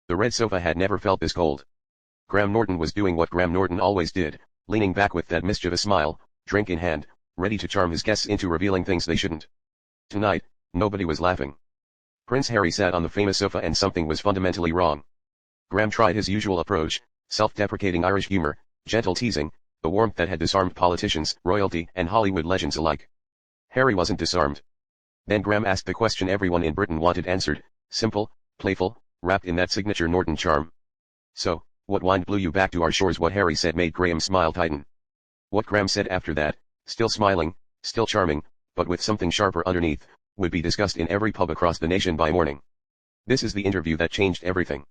The red sofa had never felt this cold. Graham Norton was doing what Graham Norton always did, leaning back with that mischievous smile, drink in hand, ready to charm his guests into revealing things they shouldn't. Tonight, nobody was laughing. Prince Harry sat on the famous sofa and something was fundamentally wrong. Graham tried his usual approach, self-deprecating Irish humor, gentle teasing, the warmth that had disarmed politicians, royalty, and Hollywood legends alike. Harry wasn't disarmed. Then Graham asked the question everyone in Britain wanted answered, simple, playful, wrapped in that signature Norton charm. So, what wind blew you back to our shores? What Harry said made Graham's smile tighten. What Graham said after that, still smiling, still charming, but with something sharper underneath, would be discussed in every pub across the nation by morning. This is the interview that changed everything.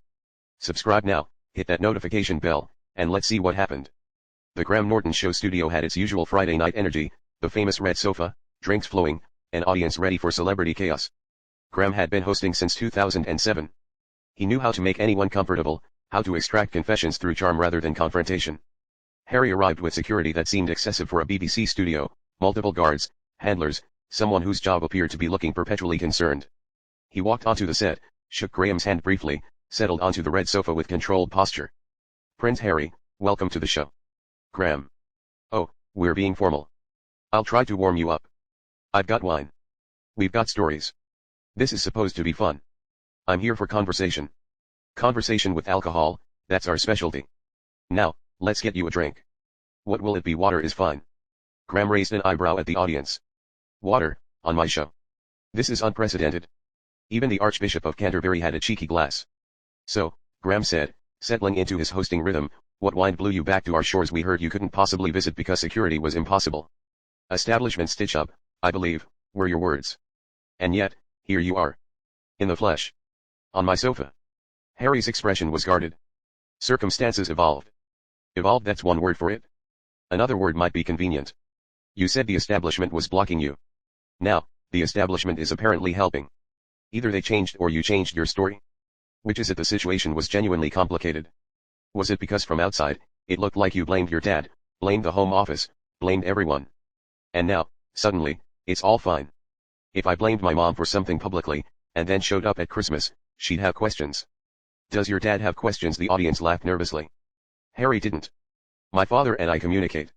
Subscribe now, hit that notification bell, and let's see what happened. The Graham Norton Show studio had its usual Friday night energy, the famous red sofa, drinks flowing, an audience ready for celebrity chaos. Graham had been hosting since 2007. He knew how to make anyone comfortable, how to extract confessions through charm rather than confrontation. Harry arrived with security that seemed excessive for a BBC studio, multiple guards, handlers, someone whose job appeared to be looking perpetually concerned. He walked onto the set, shook Graham's hand briefly, settled onto the red sofa with controlled posture. Prince Harry, welcome to the show. Graham. Oh, we're being formal. I'll try to warm you up. I've got wine. We've got stories. This is supposed to be fun. I'm here for conversation. Conversation with alcohol, that's our specialty. Now, let's get you a drink. What will it be? Water is fine. Graham raised an eyebrow at the audience. Water, on my show. This is unprecedented. Even the Archbishop of Canterbury had a cheeky glass. So, Graham said, settling into his hosting rhythm, what wind blew you back to our shores? We heard you couldn't possibly visit because security was impossible. Establishment stitch-up, I believe, were your words. And yet, here you are. In the flesh. On my sofa. Harry's expression was guarded. Circumstances evolved. Evolved, that's one word for it. Another word might be convenient. You said the establishment was blocking you. Now, the establishment is apparently helping. Either they changed or you changed your story. Which is it? The situation was genuinely complicated. Was it because from outside, it looked like you blamed your dad, blamed the Home Office, blamed everyone? And now, suddenly, it's all fine. If I blamed my mom for something publicly, and then showed up at Christmas, she'd have questions. Does your dad have questions? The audience laughed nervously. Harry didn't. My father and I communicate.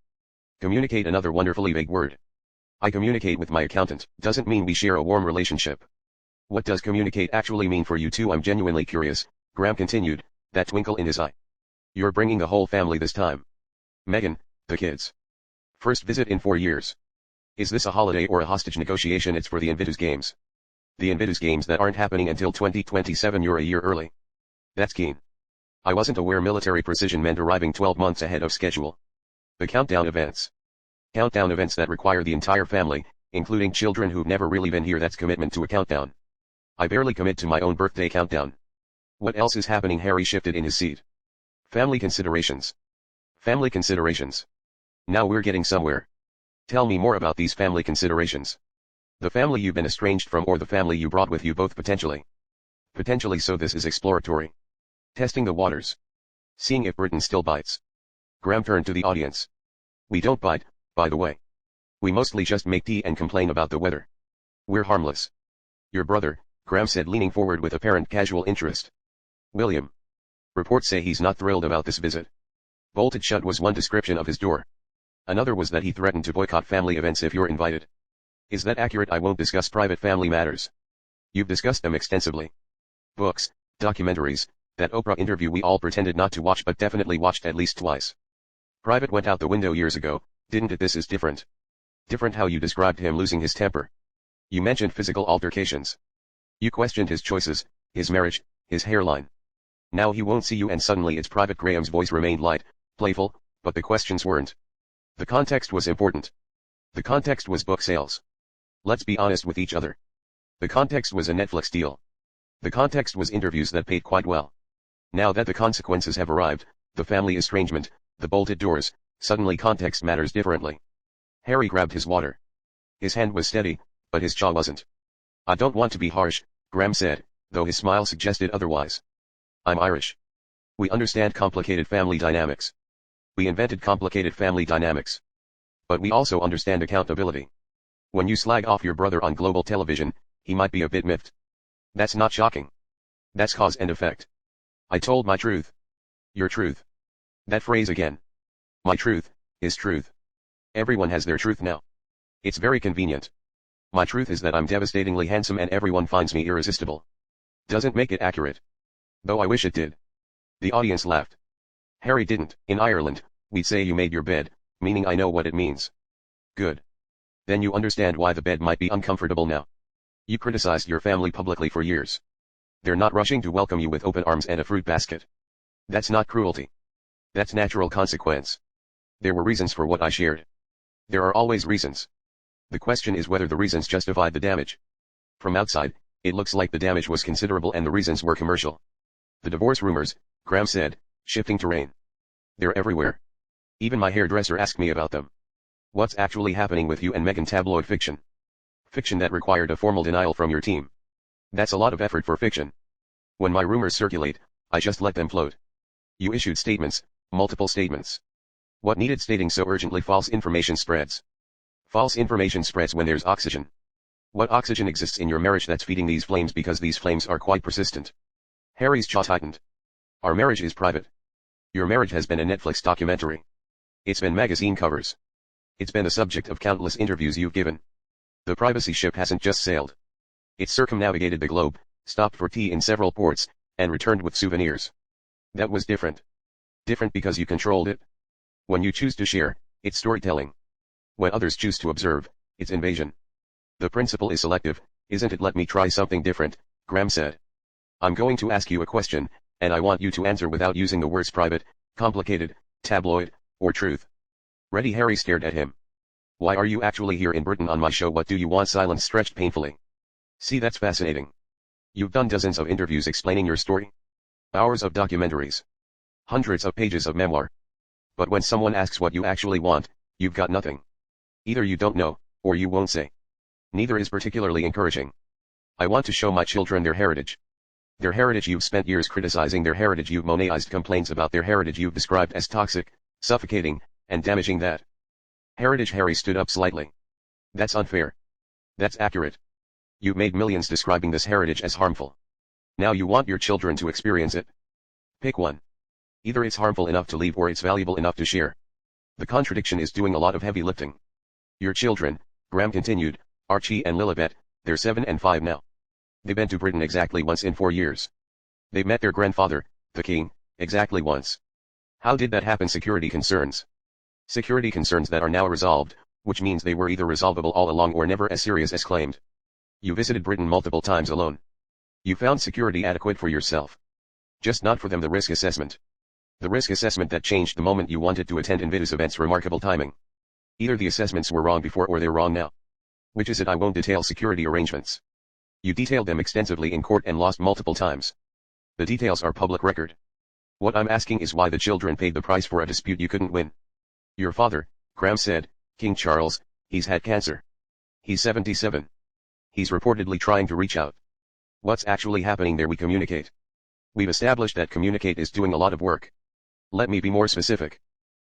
Communicate, another wonderfully vague word. I communicate with my accountant, doesn't mean we share a warm relationship. What does communicate actually mean for you two? I'm genuinely curious, Graham continued, that twinkle in his eye. You're bringing the whole family this time. Meghan, the kids. First visit in 4 years. Is this a holiday or a hostage negotiation? It's for the Invictus Games. The Invictus Games that aren't happening until 2027. You're a year early. That's keen. I wasn't aware military precision meant arriving 12 months ahead of schedule. The countdown events. Countdown events that require the entire family, including children who've never really been here. That's commitment to a countdown. I barely commit to my own birthday countdown. What else is happening? Harry shifted in his seat. Family considerations. Family considerations. Now we're getting somewhere. Tell me more about these family considerations. The family you've been estranged from or the family you brought with you, both potentially. Potentially, so this is exploratory. Testing the waters. Seeing if Britain still bites. Graham turned to the audience. We don't bite, by the way. We mostly just make tea and complain about the weather. We're harmless. Your brother, Graham said, leaning forward with apparent casual interest. William. Reports say he's not thrilled about this visit. Bolted shut was one description of his door. Another was that he threatened to boycott family events if you're invited. Is that accurate? I won't discuss private family matters. You've discussed them extensively. Books, documentaries, that Oprah interview we all pretended not to watch but definitely watched at least twice. Private went out the window years ago, didn't it? This is different. Different how you described him losing his temper. You mentioned physical altercations. You questioned his choices, his marriage, his hairline. Now he won't see you and suddenly it's private. Graham's voice remained light, playful, but the questions weren't. The context was important. The context was book sales. Let's be honest with each other. The context was a Netflix deal. The context was interviews that paid quite well. Now that the consequences have arrived, the family estrangement, the bolted doors, suddenly context matters differently. Harry grabbed his water. His hand was steady, but his jaw wasn't. I don't want to be harsh, Graham said, though his smile suggested otherwise. I'm Irish. We understand complicated family dynamics. We invented complicated family dynamics. But we also understand accountability. When you slag off your brother on global television, he might be a bit miffed. That's not shocking. That's cause and effect. I told my truth. Your truth. That phrase again. My truth, is truth. Everyone has their truth now. It's very convenient. My truth is that I'm devastatingly handsome and everyone finds me irresistible. Doesn't make it accurate. Though I wish it did. The audience laughed. Harry didn't. In Ireland, we'd say you made your bed, meaning I know what it means. Good. Then you understand why the bed might be uncomfortable now. You criticized your family publicly for years. They're not rushing to welcome you with open arms and a fruit basket. That's not cruelty. That's natural consequence. There were reasons for what I shared. There are always reasons. The question is whether the reasons justified the damage. From outside, it looks like the damage was considerable and the reasons were commercial. The divorce rumors, Graham said, shifting terrain. They're everywhere. Even my hairdresser asked me about them. What's actually happening with you and Meghan? Tabloid fiction. Fiction that required a formal denial from your team. That's a lot of effort for fiction. When my rumors circulate, I just let them float. You issued statements, multiple statements. What needed stating so urgently? False information spreads. False information spreads when there's oxygen. What oxygen exists in your marriage that's feeding these flames, because these flames are quite persistent? Harry's jaw tightened. Our marriage is private. Your marriage has been a Netflix documentary. It's been magazine covers. It's been the subject of countless interviews you've given. The privacy ship hasn't just sailed. It circumnavigated the globe, stopped for tea in several ports, and returned with souvenirs. That was different. Different because you controlled it. When you choose to share, it's storytelling. When others choose to observe, it's invasion. The principle is selective, isn't it? Let me try something different, Graham said. I'm going to ask you a question, and I want you to answer without using the words private, complicated, tabloid, or truth. Ready? Harry stared at him. Why are you actually here in Britain on my show? What do you want? Silence stretched painfully. See, that's fascinating. You've done dozens of interviews explaining your story. Hours of documentaries. Hundreds of pages of memoir. But when someone asks what you actually want, you've got nothing. Either you don't know, or you won't say. Neither is particularly encouraging. I want to show my children their heritage. Their heritage. You've spent years criticizing their heritage. You've monopolized complaints about their heritage you've described as toxic, suffocating, and damaging. That heritage. Harry stood up slightly. That's unfair. That's accurate. You've made millions describing this heritage as harmful. Now you want your children to experience it. Pick one. Either it's harmful enough to leave or it's valuable enough to share. The contradiction is doing a lot of heavy lifting. Your children, Graham continued, Archie and Lilibet, they're 7 and 5 now. They've been to Britain exactly once in 4 years. They've met their grandfather, the king, exactly once. How did that happen? Security concerns. Security concerns that are now resolved, which means they were either resolvable all along or never as serious as claimed. You visited Britain multiple times alone. You found security adequate for yourself. Just not for them. The risk assessment. The risk assessment that changed the moment you wanted to attend Invictus events. Remarkable timing. Either the assessments were wrong before or they're wrong now. Which is it? I won't detail security arrangements. You detailed them extensively in court and lost multiple times. The details are public record. What I'm asking is why the children paid the price for a dispute you couldn't win. Your father, Graham said, King Charles, he's had cancer. He's 77. He's reportedly trying to reach out. What's actually happening there? We communicate. We've established that communicate is doing a lot of work. Let me be more specific.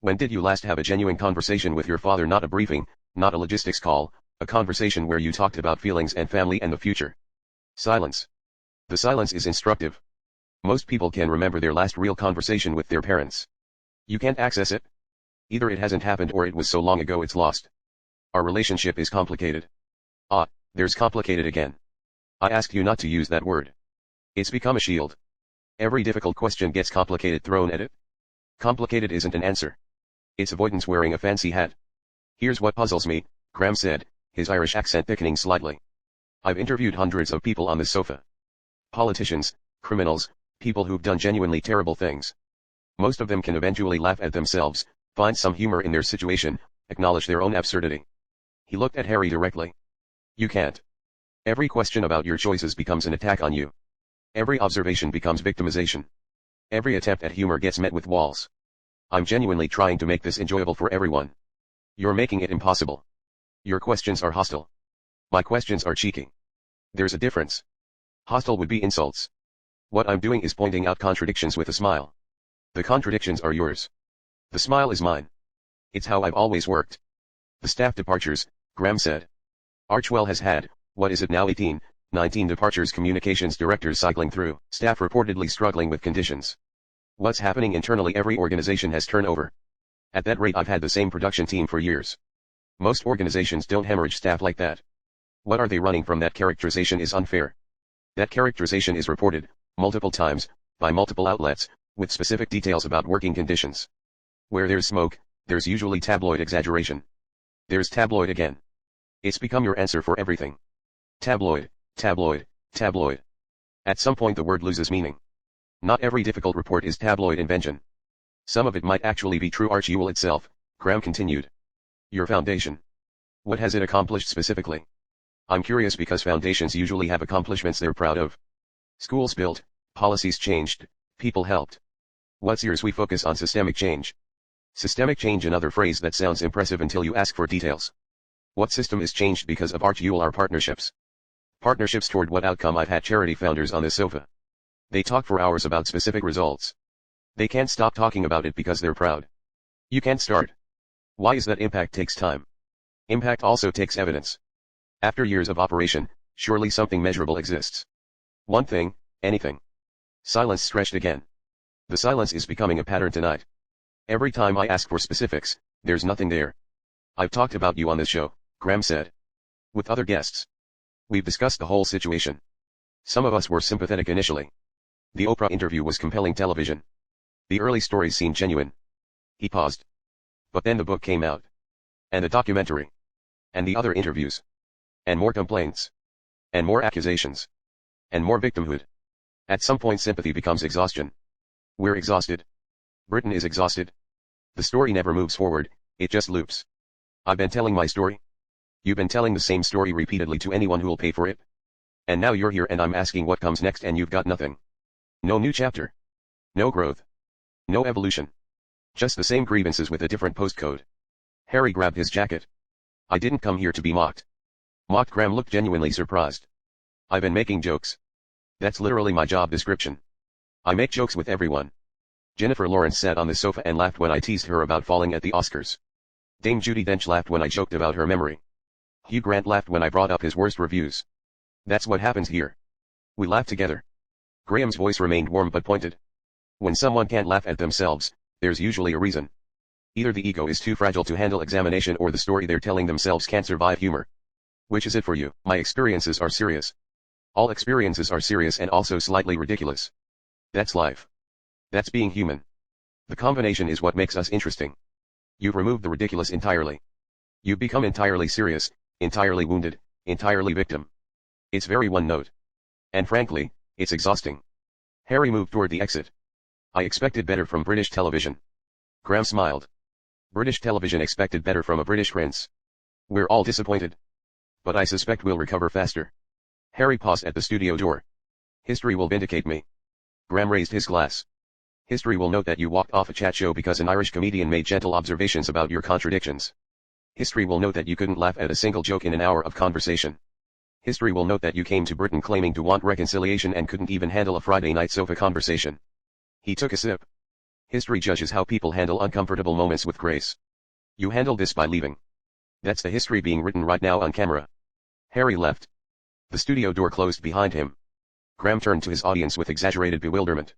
When did you last have a genuine conversation with your father? Not a briefing, not a logistics call, a conversation where you talked about feelings and family and the future. Silence. The silence is instructive. Most people can remember their last real conversation with their parents. You can't access it. Either it hasn't happened or it was so long ago it's lost. Our relationship is complicated. Ah, there's complicated again. I asked you not to use that word. It's become a shield. Every difficult question gets complicated thrown at it. Complicated isn't an answer. It's avoidance wearing a fancy hat. Here's what puzzles me, Graham said, his Irish accent thickening slightly. I've interviewed hundreds of people on this sofa. Politicians, criminals, people who've done genuinely terrible things. Most of them can eventually laugh at themselves, find some humor in their situation, acknowledge their own absurdity. He looked at Harry directly. You can't. Every question about your choices becomes an attack on you. Every observation becomes victimization. Every attempt at humor gets met with walls. I'm genuinely trying to make this enjoyable for everyone. You're making it impossible. Your questions are hostile. My questions are cheeky. There's a difference. Hostile would be insults. What I'm doing is pointing out contradictions with a smile. The contradictions are yours. The smile is mine. It's how I've always worked. The staff departures, Graham said. Archwell has had, what is it now, 18, 19 departures, communications directors cycling through, staff reportedly struggling with conditions. What's happening internally? Every organization has turnover. At that rate I've had the same production team for years. Most organizations don't hemorrhage staff like that. What are they running from? That characterization is unfair. That characterization is reported, multiple times, by multiple outlets, with specific details about working conditions. Where there's smoke, there's usually tabloid exaggeration. There's tabloid again. It's become your answer for everything. Tabloid, tabloid, tabloid. At some point the word loses meaning. Not every difficult report is tabloid invention. Some of it might actually be true. Ewell itself, Graham continued. Your foundation. What has it accomplished specifically? I'm curious because foundations usually have accomplishments they're proud of. Schools built, policies changed, people helped. What's yours? We focus on systemic change. Systemic change, another phrase that sounds impressive until you ask for details. What system is changed because of Ewell? Our partnerships. Partnerships toward what outcome? I've had charity founders on this sofa. They talk for hours about specific results. They can't stop talking about it because they're proud. You can't start. Why is that? Impact takes time. Impact also takes evidence. After years of operation, surely something measurable exists. One thing, anything. Silence stretched again. The silence is becoming a pattern tonight. Every time I ask for specifics, there's nothing there. I've talked about you on this show, Graham said. With other guests. We've discussed the whole situation. Some of us were sympathetic initially. The Oprah interview was compelling television. The early stories seemed genuine. He paused. But then the book came out. And the documentary. And the other interviews. And more complaints. And more accusations. And more victimhood. At some point sympathy becomes exhaustion. We're exhausted. Britain is exhausted. The story never moves forward, it just loops. I've been telling my story. You've been telling the same story repeatedly to anyone who'll pay for it. And now you're here and I'm asking what comes next and you've got nothing. No new chapter. No growth. No evolution. Just the same grievances with a different postcode. Harry grabbed his jacket. I didn't come here to be mocked. Mocked? Graham looked genuinely surprised. I've been making jokes. That's literally my job description. I make jokes with everyone. Jennifer Lawrence sat on the sofa and laughed when I teased her about falling at the Oscars. Dame Judi Dench laughed when I joked about her memory. Hugh Grant laughed when I brought up his worst reviews. That's what happens here. We laugh together. Graham's voice remained warm but pointed. When someone can't laugh at themselves, there's usually a reason. Either the ego is too fragile to handle examination or the story they're telling themselves can't survive humor. Which is it for you? My experiences are serious. All experiences are serious and also slightly ridiculous. That's life. That's being human. The combination is what makes us interesting. You've removed the ridiculous entirely. You've become entirely serious, entirely wounded, entirely victim. It's very one note. And frankly, it's exhausting. Harry moved toward the exit. I expected better from British television. Graham smiled. British television expected better from a British prince. We're all disappointed. But I suspect we'll recover faster. Harry paused at the studio door. History will vindicate me. Graham raised his glass. History will note that you walked off a chat show because an Irish comedian made gentle observations about your contradictions. History will note that you couldn't laugh at a single joke in an hour of conversation. History will note that you came to Britain claiming to want reconciliation and couldn't even handle a Friday night sofa conversation. He took a sip. History judges how people handle uncomfortable moments with grace. You handled this by leaving. That's the history being written right now on camera. Harry left. The studio door closed behind him. Graham turned to his audience with exaggerated bewilderment.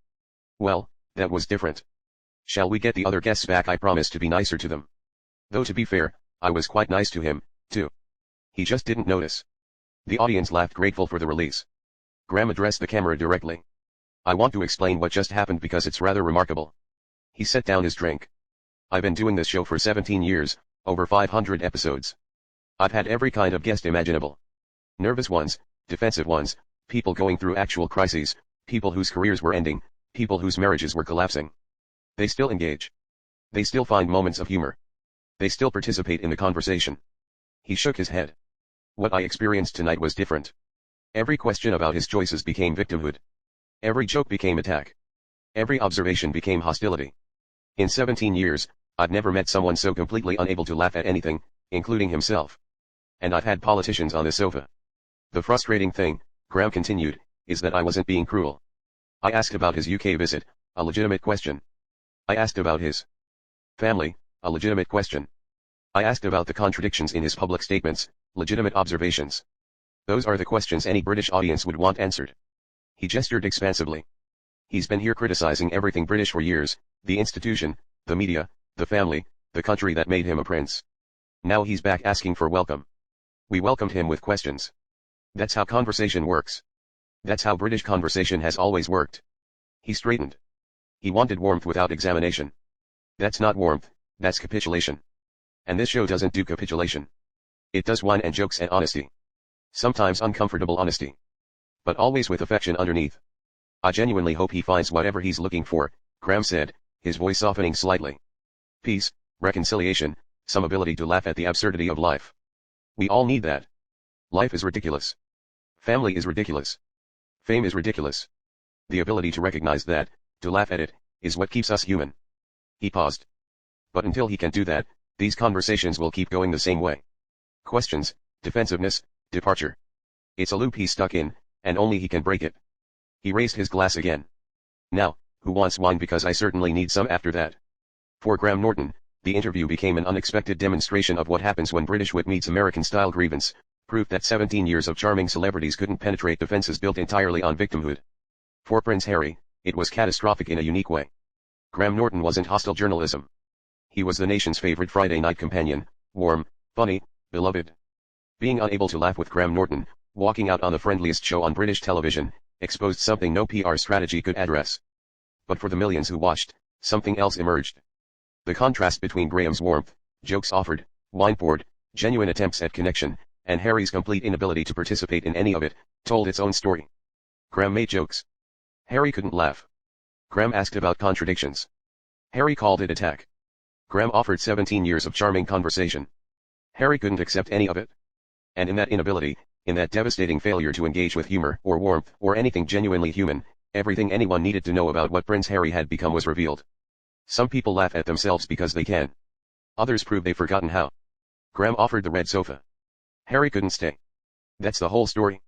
Well, that was different. Shall we get the other guests back? I promised to be nicer to them. Though to be fair, I was quite nice to him, too. He just didn't notice. The audience laughed, grateful for the release. Graham addressed the camera directly. I want to explain what just happened because it's rather remarkable. He set down his drink. I've been doing this show for 17 years, over 500 episodes. I've had every kind of guest imaginable. Nervous ones, defensive ones, people going through actual crises, people whose careers were ending, people whose marriages were collapsing. They still engage. They still find moments of humor. They still participate in the conversation. He shook his head. What I experienced tonight was different. Every question about his choices became victimhood. Every joke became attack. Every observation became hostility. In 17 years, I've never met someone so completely unable to laugh at anything, including himself. And I've had politicians on the sofa. The frustrating thing, Graham continued, is that I wasn't being cruel. I asked about his UK visit, a legitimate question. I asked about his family, a legitimate question. I asked about the contradictions in his public statements, legitimate observations. Those are the questions any British audience would want answered. He gestured expansively. He's been here criticizing everything British for years, the institution, the media, the family, the country that made him a prince. Now he's back asking for welcome. We welcomed him with questions. That's how conversation works. That's how British conversation has always worked. He straightened. He wanted warmth without examination. That's not warmth, that's capitulation. And this show doesn't do capitulation. It does wine and jokes and honesty. Sometimes uncomfortable honesty. But always with affection underneath. I genuinely hope he finds whatever he's looking for, Graham said, his voice softening slightly. Peace, reconciliation, some ability to laugh at the absurdity of life. We all need that. Life is ridiculous. Family is ridiculous. Fame is ridiculous. The ability to recognize that, to laugh at it, is what keeps us human. He paused. But until he can do that, these conversations will keep going the same way. Questions, defensiveness, departure. It's a loop he's stuck in, and only he can break it. He raised his glass again. Now, who wants wine, because I certainly need some after that. For Graham Norton, the interview became an unexpected demonstration of what happens when British wit meets American-style grievance, proof that 17 years of charming celebrities couldn't penetrate defenses built entirely on victimhood. For Prince Harry, it was catastrophic in a unique way. Graham Norton wasn't hostile journalism. He was the nation's favorite Friday night companion, warm, funny, beloved. Being unable to laugh with Graham Norton, walking out on the friendliest show on British television, exposed something no PR strategy could address. But for the millions who watched, something else emerged. The contrast between Graham's warmth, jokes offered, wine poured, genuine attempts at connection, and Harry's complete inability to participate in any of it, told its own story. Graham made jokes. Harry couldn't laugh. Graham asked about contradictions. Harry called it attack. Graham offered 17 years of charming conversation. Harry couldn't accept any of it. And in that inability, in that devastating failure to engage with humor, or warmth, or anything genuinely human, everything anyone needed to know about what Prince Harry had become was revealed. Some people laugh at themselves because they can. Others prove they've forgotten how. Graham offered the red sofa. Harry couldn't stay. That's the whole story.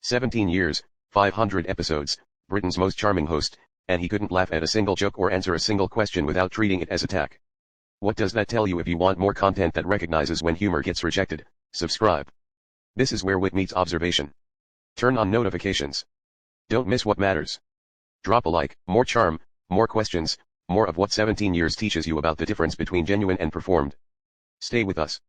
17 years, 500 episodes, Britain's most charming host, and he couldn't laugh at a single joke or answer a single question without treating it as attack. What does that tell you? If you want more content that recognizes when humor gets rejected, subscribe. This is where wit meets observation. Turn on notifications. Don't miss what matters. Drop a like, more charm, more questions, more of what 17 years teaches you about the difference between genuine and performed. Stay with us.